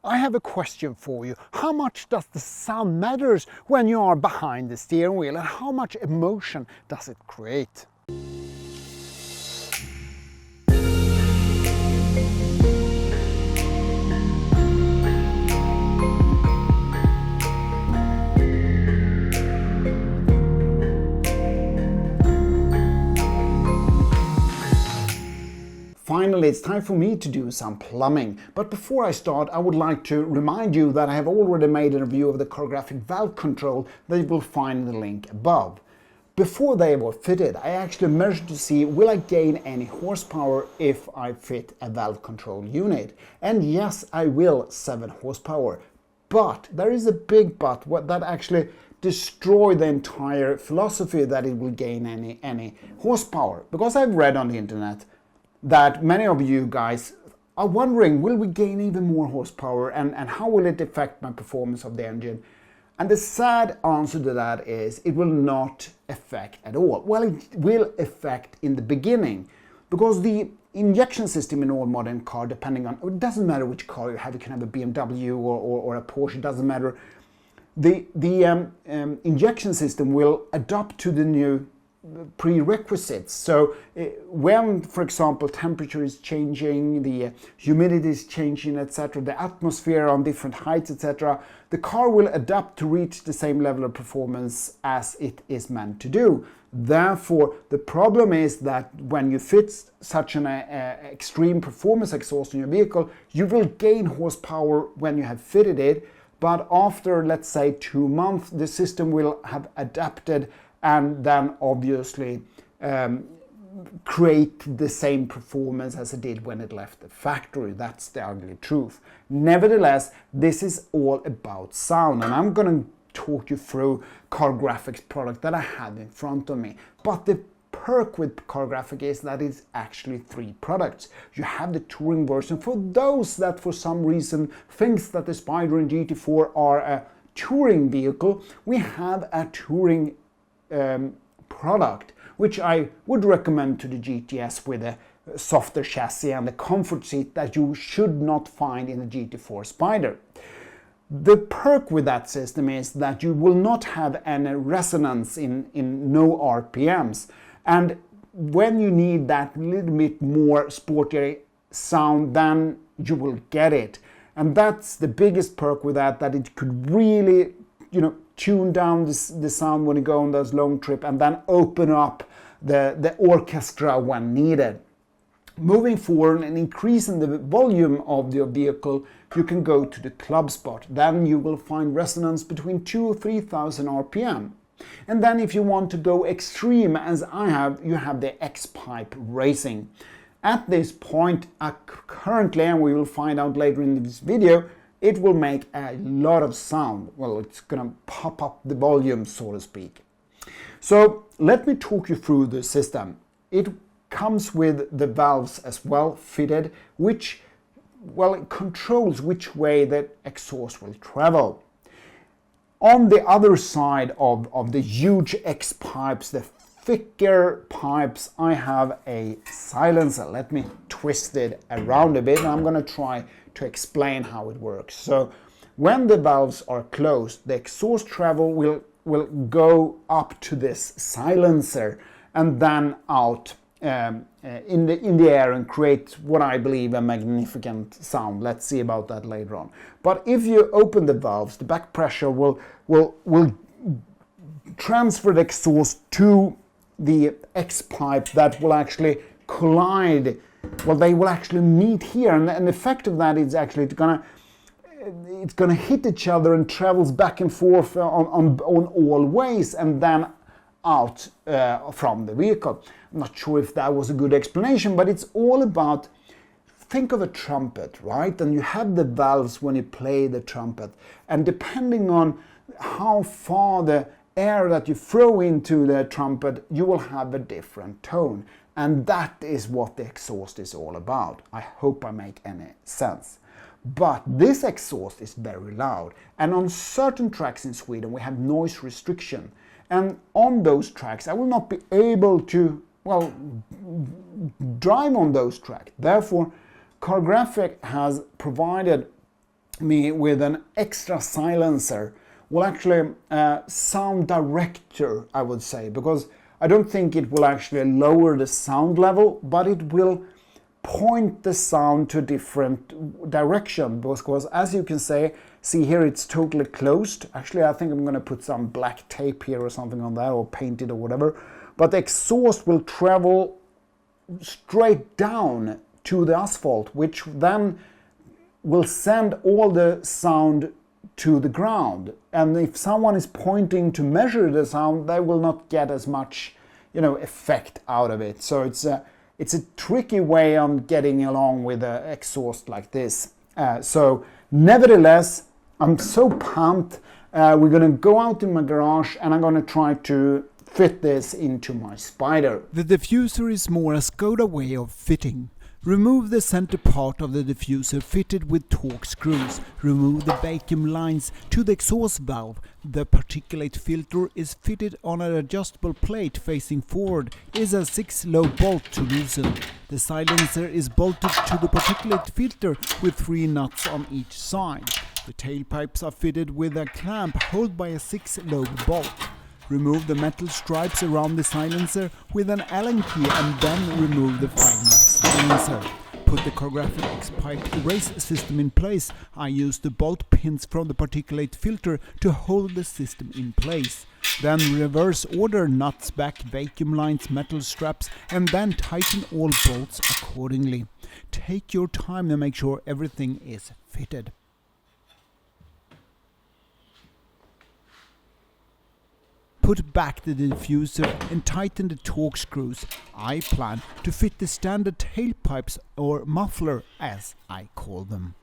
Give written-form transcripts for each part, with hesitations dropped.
I have a question for you. How much does the sound matters when you are behind the steering wheel, and how much emotion does it create? Finally, it's time for me to do some plumbing. But before I start, I would like to remind you that I have already made a review of the Cargraphic valve control that you will find in the link above. Before they were fitted, I actually measured to see will I gain any horsepower if I fit a valve control unit. And yes, I will, 7 horsepower. But there is a big but that actually destroy the entire philosophy that it will gain any horsepower. Because I've read on the internet that many of you guys are wondering, will we gain even more horsepower and how will it affect my performance of the engine? And the sad answer to that is it will not affect at all. Well, it will affect in the beginning, because the injection system in all modern car, depending on, it doesn't matter which car you have, you can have a BMW or a Porsche, it doesn't matter. The injection system will adapt to the new prerequisites. So when, for example, temperature is changing, the humidity is changing, etc., the atmosphere on different heights, etc., the car will adapt to reach the same level of performance as it is meant to do. Therefore, the problem is that when you fit such an extreme performance exhaust in your vehicle, you will gain horsepower when you have fitted it, but after, let's say, 2 months, the system will have adapted and then obviously create the same performance as it did when it left the factory. That's the ugly truth. Nevertheless, this is all about sound, and I'm going to talk you through Cargraphic's product that I have in front of me. But the perk with Cargraphic is that it's actually 3 products. You have the touring version for those that for some reason thinks that the Spyder and GT4 are a touring vehicle. We have a touring product, which I would recommend to the GTS, with a softer chassis and a comfort seat that you should not find in the GT4 Spyder. The perk with that system is that you will not have any resonance in no RPMs, and when you need that little bit more sporty sound, then you will get it. And that's the biggest perk with that it could really, tune down the sound when you go on those long trips, and then open up the orchestra when needed. Moving forward and increasing the volume of your vehicle, you can go to the club spot. Then you will find resonance between 2,000 or 3,000 RPM. And then if you want to go extreme, as I have, you have the X-Pipe Racing. At this point, currently, and we will find out later in this video, it will make a lot of sound. Well, it's gonna pop up the volume, so to speak. So let me talk you through the system. It comes with the valves as well fitted, which, well, it controls which way the exhaust will travel. On the other side of the huge X pipes, the thicker pipes, I have a silencer. Let me twist it around a bit, and I'm gonna try to explain how it works. So when the valves are closed, the exhaust travel will go up to this silencer and then out in the air and create what I believe a magnificent sound. Let's see about that later on. But if you open the valves, the back pressure will transfer the exhaust to the X pipe that will actually collide. Well, they will actually meet here, and the effect of that is actually it's gonna hit each other and travels back and forth on all ways, and then out from the vehicle. I'm not sure if that was a good explanation, but it's all about, think of a trumpet, right? And you have the valves when you play the trumpet, and depending on how far the air that you throw into the trumpet, you will have a different tone. And that is what the exhaust is all about. I hope I make any sense. But this exhaust is very loud, and on certain tracks in Sweden we have noise restriction, and on those tracks I will not be able to, well, drive on those tracks. Therefore, Cargraphic has provided me with an extra silencer. Will actually sound director, I would say, because I don't think it will actually lower the sound level, but it will point the sound to a different direction, because as you can see here, it's totally closed. Actually, I think I'm going to put some black tape here or something on that, or paint it or whatever. But the exhaust will travel straight down to the asphalt, which then will send all the sound to the ground. And if someone is pointing to measure the sound, they will not get as much, effect out of it. So it's a tricky way of getting along with an exhaust like this. So nevertheless, I'm so pumped. We're going to go out in my garage and I'm going to try to fit this into my Spyder. The diffuser is more a Skoda way of fitting. Remove the center part of the diffuser fitted with torque screws. Remove the vacuum lines to the exhaust valve. The particulate filter is fitted on an adjustable plate facing forward. Is a 6-low bolt to loosen. The silencer is bolted to the particulate filter with 3 nuts on each side. The tailpipes are fitted with a clamp held by a 6-low bolt. Remove the metal stripes around the silencer with an Allen key and then remove the final silencer. Put the Cargraphic Exhaust erase system in place. I use the bolt pins from the particulate filter to hold the system in place. Then reverse order nuts, back, vacuum lines, metal straps, and then tighten all bolts accordingly. Take your time and make sure everything is fitted. Put back the diffuser and tighten the torque screws. I plan to fit the standard tailpipes, or muffler as I call them.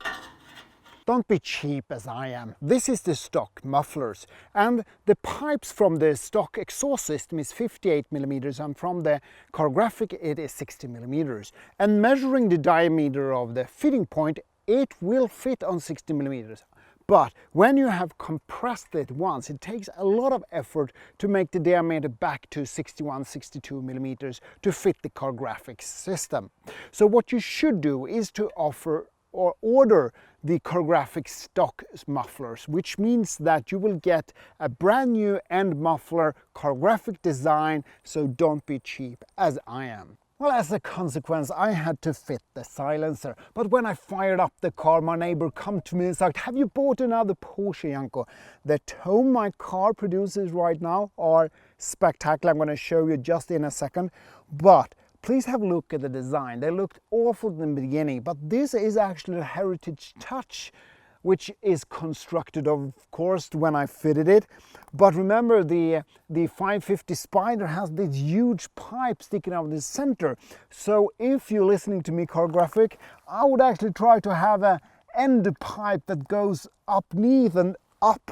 Don't be cheap as I am. This is the stock mufflers, and the pipes from the stock exhaust system is 58mm, and from the Cargraphic it is 60mm. And measuring the diameter of the fitting point, it will fit on 60mm. But when you have compressed it once, it takes a lot of effort to make the diameter back to 61-62mm to fit the Cargraphic system. So what you should do is to offer or order the Cargraphic stock mufflers, which means that you will get a brand new end muffler, Cargraphic design, so don't be cheap as I am. Well, as a consequence, I had to fit the silencer. But when I fired up the car, my neighbor come to me and said, "Have you bought another Porsche, Janko?" The tone my car produces right now are spectacular. I'm going to show you just in a second. But please have a look at the design. They looked awful in the beginning, but this is actually a heritage touch, which is constructed, of course, when I fitted it. But remember, the 550 Spyder has this huge pipe sticking out of the center. So if you're listening to me, Cargraphic, I would actually try to have an end pipe that goes underneath and up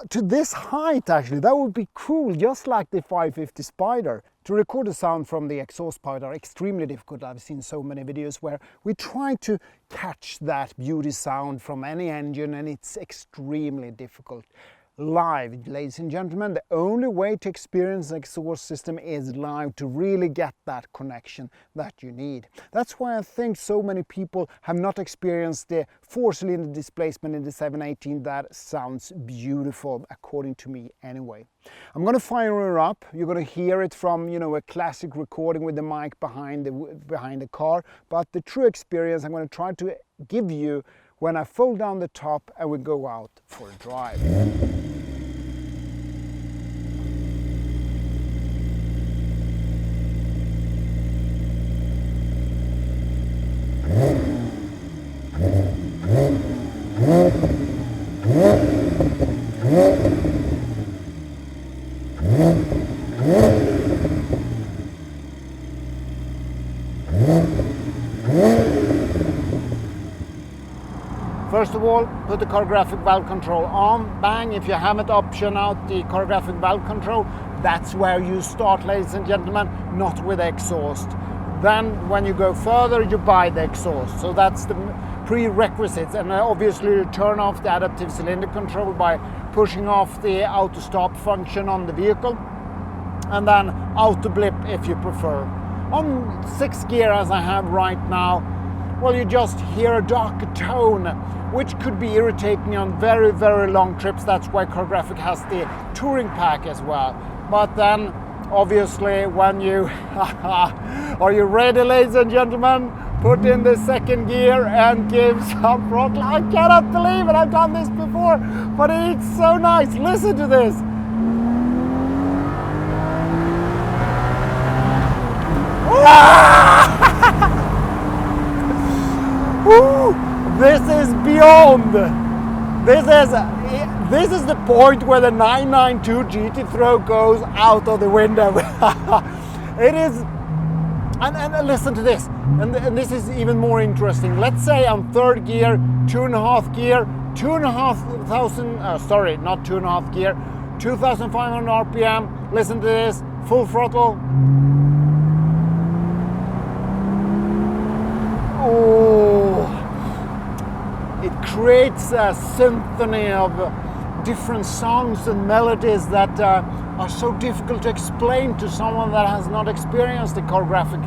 to this height. Actually, that would be cool, just like the 550 Spyder. To record the sound from the exhaust pipe are extremely difficult. I've seen so many videos where we try to catch that beauty sound from any engine, and it's extremely difficult. Live, ladies and gentlemen, the only way to experience the exhaust system is live, to really get that connection that you need. That's why I think so many people have not experienced the 4-cylinder displacement in the 718 that sounds beautiful, according to me anyway. I'm going to fire her up. You're going to hear it from, a classic recording with the mic behind the car, but the true experience I'm going to try to give you when I fold down the top and we go out for a drive. First of all, put the Cargraphic valve control on, bang. If you haven't optioned out the Cargraphic valve control, that's where you start, ladies and gentlemen, not with the exhaust. Then when you go further, you buy the exhaust. So that's the prerequisites. And obviously you turn off the adaptive cylinder control by pushing off the auto stop function on the vehicle, and then auto blip if you prefer. On 6th gear, as I have right now, well, you just hear a darker tone, which could be irritating on very, very long trips. That's why Cargraphic has the touring pack as well. But then, obviously, when you, are you ready, ladies and gentlemen? Put in the second gear and give some throttle. I cannot believe it, I've done this before, but it's so nice. Listen to this. This is beyond. This is the point where the 992 GT Throw goes out of the window. It is, and listen to this, and this is even more interesting. Let's say I'm third gear, 2.5 gear, 2,500, sorry, not 2.5 gear, 2,500 RPM. Listen to this, full throttle. Oh, it creates a symphony of different songs and melodies that are so difficult to explain to someone that has not experienced the Cargraphic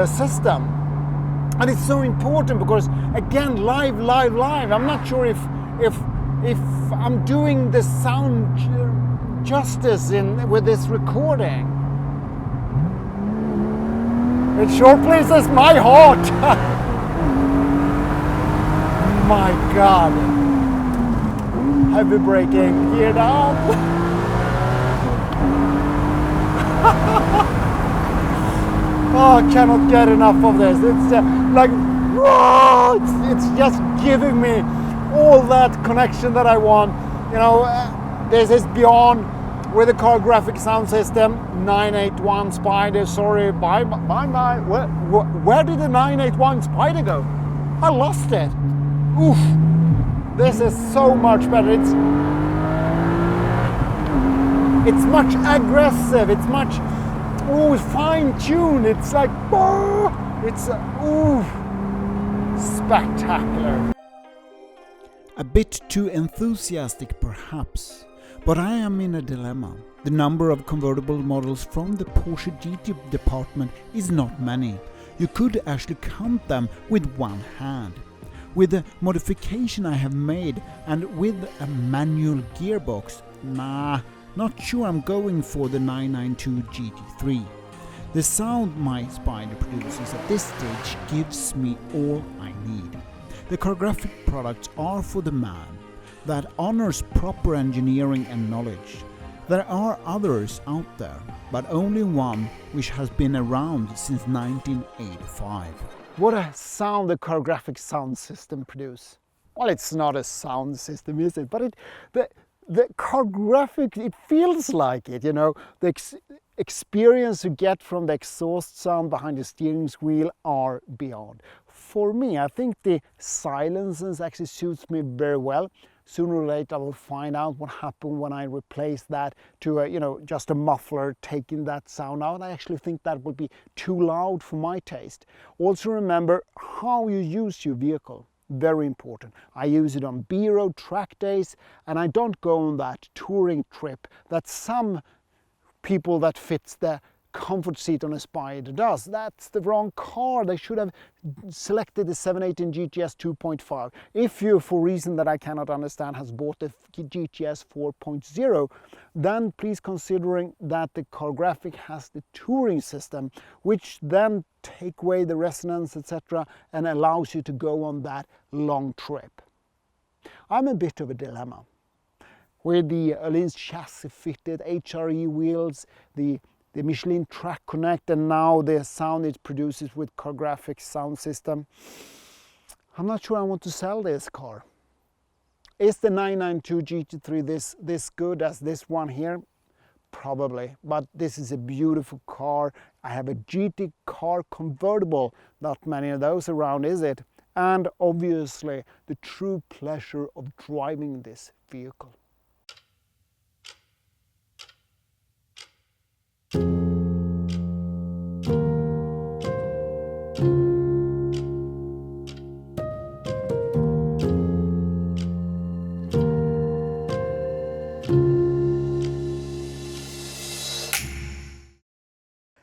system. And it's so important because, again, live. I'm not sure if I'm doing the sound justice with this recording. It sure pleases my heart. My God. Heavy braking, gear down. Oh, I cannot get enough of this. It's like, whoa, it's just giving me all that connection that I want. You know, this is beyond with the Cargraphic sound system. 981 Spyder, sorry, bye. Where did the 981 Spyder go? I lost it. Oof, this is so much better. It's much aggressive. It's much fine-tuned. It's like, it's spectacular. A bit too enthusiastic perhaps, but I am in a dilemma. The number of convertible models from the Porsche GT department is not many. You could actually count them with one hand. With the modification I have made and with a manual gearbox, not sure I'm going for the 992 GT3. The sound my Spyder produces at this stage gives me all I need. The Cargraphic products are for the man that honors proper engineering and knowledge. There are others out there, but only one which has been around since 1985. What a sound the Cargraphic sound system produces. Well, it's not a sound system, is it? But the Cargraphic, it feels like it, you know. The experience you get from the exhaust sound behind the steering wheel are beyond. For me, I think the silences actually suits me very well. Sooner or later I will find out what happened when I replace that to just a muffler taking that sound out. I actually think that would be too loud for my taste. Also remember how you use your vehicle. Very important. I use it on B-road track days, and I don't go on that touring trip that some people that fits the comfort seat on a Spyder does. That's the wrong car. They should have selected the 718 GTS 2.5. If you, for reason that I cannot understand, has bought the GTS 4.0, then please considering that the Cargraphic has the touring system, which then take away the resonance, etc., and allows you to go on that long trip. I'm a bit of a dilemma. With the Lind's chassis fitted, HRE wheels, the Michelin Track Connect, and now the sound it produces with Cargraphic sound system. I'm not sure I want to sell this car. Is the 992 GT3 this good as this one here? Probably, but this is a beautiful car. I have a GT car convertible, not many of those around, is it? And obviously the true pleasure of driving this vehicle.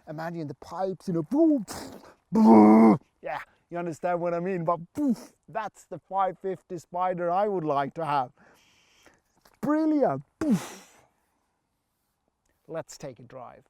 Imagine the pipes, boom, boom. Yeah, You understand what I mean? But poof, that's the 550 Spyder I would like to have. Brilliant. Poof. Let's take a drive.